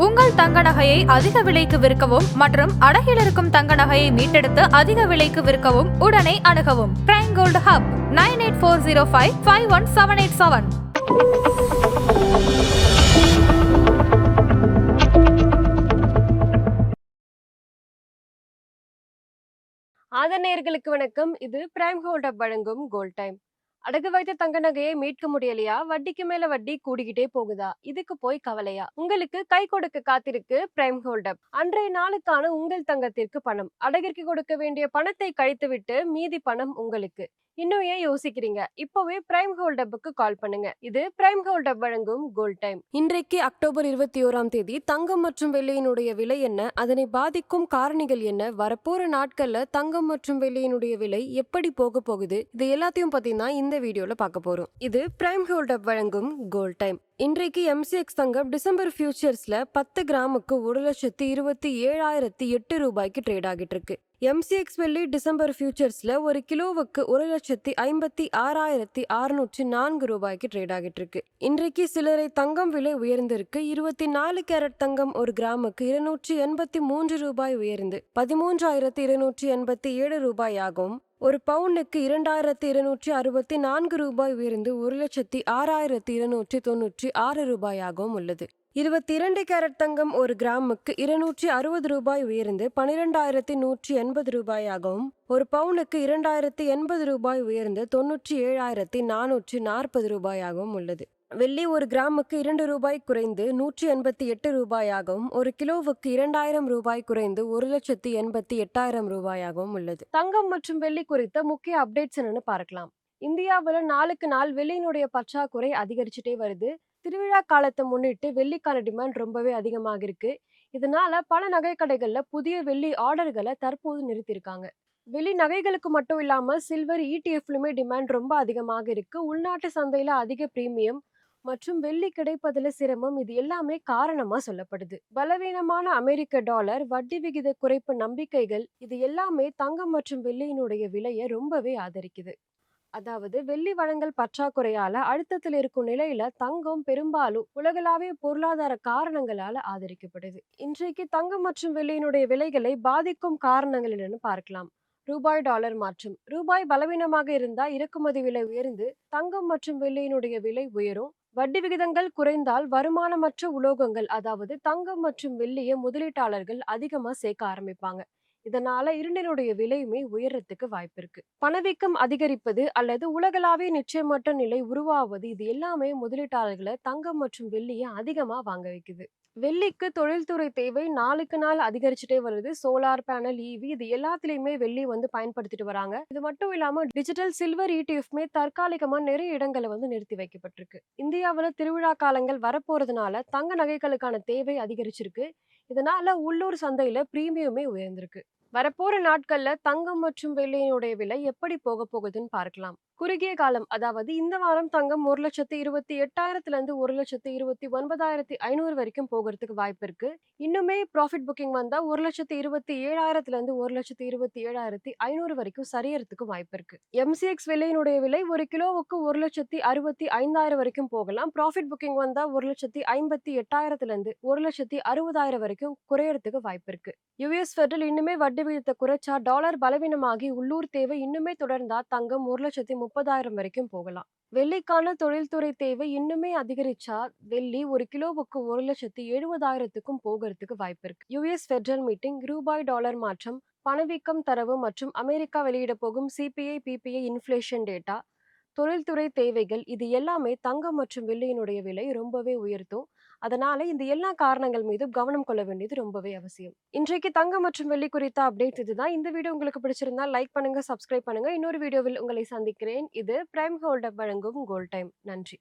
உங்கள் தங்க நகையை அதிக விலைக்கு விற்கவும் மற்றும் அடகில் இருக்கும் தங்க நகையை மீட்டெடுத்து அதிக விலைக்கு விற்கவும் உடனே அணுகவும் பிரைம் கோல்டு ஹப் 9840551787. ஆதரநேயர்களுக்கு வணக்கம். இது பிரைம் கோல்ட் ஹப் வழங்கும் கோல்ட் டைம். அடகு வைத்த தங்க நகையை மீட்க முடியலையா? வட்டிக்கு மேல வட்டி கூடிக்கிட்டே போகுதா? இதுக்கு போய் கவலையா? உங்களுக்கு கை கொடுக்க காத்திருக்கு பிரைம் கோல்ட் ஹப். அன்றைய நாளுக்கான உங்கள் தங்கத்திற்கு பணம். அடகிற்கு கொடுக்க வேண்டிய பணத்தை கழித்துவிட்டு மீதி பணம் உங்களுக்கு. இன்னும் ஏன் யோசிக்கிறீங்க? இப்பவே பிரைம் கோல்ட் ஹப்புக்கு கால் பண்ணுங்க. இது பிரைம் கோல்ட் ஹப் வழங்கும் கோல்ட் டைம். இன்றைக்கு அக்டோபர் 21ஆம் தேதி தங்கம் மற்றும் வெள்ளியினுடைய விலை என்ன, அதனை பாதிக்கும் காரணிகள் என்ன, வரப்போற நாட்கள்ல தங்கம் மற்றும் வெள்ளியினுடைய விலை எப்படி போக போகுது, இது எல்லாத்தையும் பத்தி தான் இந்த வீடியோல பார்க்க போறோம். இது பிரைம் கோல்ட் ஹப் வழங்கும் கோல்ட் டைம். இன்றைக்கு எம்சிஎக்ஸ் தங்கம் டிசம்பர் ஃபியூச்சர்ஸ்ல 10 கிராமுக்கு 1,27,008 ரூபாய்க்கு ட்ரேட் ஆகிட்டு இருக்கு. எம்சிஎக்ஸ் வெள்ளி டிசம்பர் ஃபியூச்சர்ஸ்ல ஒரு கிலோவுக்கு 1,56,604 ரூபாய்க்கு ட்ரேட் ஆகிட்டு இருக்கு. இன்றைக்கு சிலரை தங்கம் விலை உயர்ந்திருக்கு. 24 கேரட் தங்கம் ஒரு கிராமுக்கு 283 ரூபாய் உயர்ந்து 13,287 ரூபாயாகவும், ஒரு பவுனுக்கு 2,264 ரூபாய் உயர்ந்து 1,06,296 ரூபாயாகவும் உள்ளது. 22 கேரட் தங்கம் ஒரு கிராமுக்கு 260 ரூபாய் உயர்ந்து 12,180 ரூபாயாகவும், ஒரு பவுனுக்கு 2,080 ரூபாய் உயர்ந்து 97,440 ரூபாயாகவும் உள்ளது. வெள்ளி ஒரு கிராமுக்கு 2 ரூபாய் குறைந்து 188 ரூபாயாகவும், ஒரு கிலோவுக்கு 2,000 ரூபாய் குறைந்து 1,88,000 ரூபாயாகவும் உள்ளது. தங்கம் மற்றும் வெள்ளி குறித்த முக்கிய அப்டேட்ஸ் என்னன்னு பார்க்கலாம். இந்தியாவில் நாளுக்கு நாள் வெள்ளியினுடைய பற்றாக்குறை அதிகரிச்சுட்டே வருது. திருவிழா காலத்தை முன்னிட்டு வெள்ளிக்கான டிமாண்ட் ரொம்பவே அதிகமாக இருக்கு. இதனால பல நகை கடைகள்ல புதிய வெள்ளி ஆர்டர்களை தற்போது நிறுத்தியிருக்காங்க. வெள்ளி நகைகளுக்கு மட்டும் இல்லாம சில்வர் இடிஎஃப்லுமே டிமாண்ட் ரொம்ப அதிகமாக இருக்கு. உள்நாட்டு சந்தையில அதிக பிரீமியம் மற்றும் வெள்ளி கிடைப்பதில் சிரமம், இது எல்லாமே காரணமா சொல்லப்படுது. பலவீனமான அமெரிக்க டாலர், வட்டி விகித குறைப்பு நம்பிக்கைகள், இது எல்லாமே தங்கம் மற்றும் வெள்ளியினுடைய விலையை ரொம்பவே ஆதரிக்குது. அதாவது வெள்ளி வழங்கல் பற்றாக்குறையால அழுத்தத்தில் இருக்கும் நிலையில தங்கம் பெரும்பாலும் உலகளாவிய பொருளாதார காரணங்களால ஆதரிக்கப்படுது. இன்றைக்கு தங்கம் மற்றும் வெள்ளியினுடைய விலைகளை பாதிக்கும் காரணங்கள் என்னன்னு பார்க்கலாம். ரூபாய் டாலர் மாற்றம். ரூபாய் பலவீனமாக இருந்தா இறக்குமதி விலை உயர்ந்து தங்கம் மற்றும் வெள்ளியினுடைய விலை உயரும். வட்டி விகிதங்கள் குறைந்தால் வருமானமற்ற உலோகங்கள், அதாவது தங்கம் மற்றும் வெள்ளியை முதலீட்டாளர்கள் அதிகமா சேர்க்க ஆரம்பிப்பாங்க. இதனால இரண்டினுடைய விலையுமே உயர்றதுக்கு வாய்ப்பு இருக்கு. பணவீக்கம் அதிகரிப்பது அல்லது உலகளாவிய நிச்சயமற்ற நிலை உருவாவது, இது எல்லாமே முதலீட்டாளர்களை தங்கம் மற்றும் வெள்ளியை அதிகமா வாங்க வைக்குது. வெள்ளிக்கு தொழில்துறை தேவை நாளுக்கு நாள் அதிகரிச்சுட்டே வருது. சோலார் பேனல், இவி, இது எல்லாத்துலயுமே வெள்ளி பயன்படுத்திட்டு வராங்க. இது மட்டும் இல்லாம டிஜிட்டல் சில்வர் இடிஎஃப்மே தற்காலிகமா நிறைய இடங்களை நிறுத்தி வைக்கப்பட்டிருக்கு. இந்தியாவில திருவிழா காலங்கள் வரப்போறதுனால தங்க நகைகளுக்கான தேவை அதிகரிச்சிருக்கு. இதனால உள்ளூர் சந்தையில பிரீமியமே உயர்ந்திருக்கு. வரப்போற நாட்கள்ல தங்கம் மற்றும் வெள்ளியினுடைய விலை எப்படி போக போகுதுன்னு பார்க்கலாம். குறுகிய காலம், அதாவது இந்த வாரம் தங்கம் 1,28,000 1,29,500 வரைக்கும் போகிறதுக்கு வாய்ப்பு இருக்கு. இன்னுமே ப்ராஃபிட் புக்கிங் வந்தா 1,27,000 1,27,500 வரைக்கும் சரியறதுக்கு வாய்ப்பு இருக்கு. எம்சிஎக்ஸ் வெள்ளியினுடைய விலை ஒரு கிலோவுக்கு 1,65,000 வரைக்கும் போகலாம். ப்ராஃபிட் புக்கிங் வந்தா 1,58,000 1,60,000 வரைக்கும் குறையறதுக்கு வாய்ப்பு இருக்கு. யுஎஸ் ஃபெடரல் இன்னுமே வட்டி விகிதத்தை குறைச்சா டாலர் பலவீனமாகி உள்ளூர் தேவை இன்னுமே தொடர்ந்தா தங்கம் 1,30,000 வரைக்கும் போகலாம். வெள்ளிக்கான தொழில்துறை தேவை இன்னுமே அதிகரிச்சா வெள்ளி ஒரு கிலோவுக்கு 1,70,000க்கும் போகிறதுக்கு வாய்ப்பு இருக்கு. யுஎஸ் ஃபெடரல் மீட்டிங், ரூபாய் டாலர் மாற்றம், பணவீக்கம் தரவு மற்றும் அமெரிக்கா வெளியிட போகும் சிபிஐ பிபிஐ இன்ஃபிளேஷன் டேட்டா, தொழில்துறை தேவைகள், இது எல்லாமே தங்கம் மற்றும் வெள்ளியினுடைய விலை ரொம்பவே உயர்த்தும். அதனால இந்த எல்லா காரணங்கள் மீதும் கவனம் கொள்ள வேண்டியது ரொம்பவே அவசியம். இன்றைக்கு தங்கம் மற்றும் வெள்ளி குறித்த அப்டேட் இதுதான். இந்த வீடியோ உங்களுக்கு பிடிச்சிருந்தா லைக் பண்ணுங்க, சப்ஸ்கிரைப் பண்ணுங்க. இன்னொரு வீடியோவில் உங்களை சந்திக்கிறேன். இது பிரைம் கோல்ட் ஹப் வழங்கும் கோல்ட் டைம். நன்றி.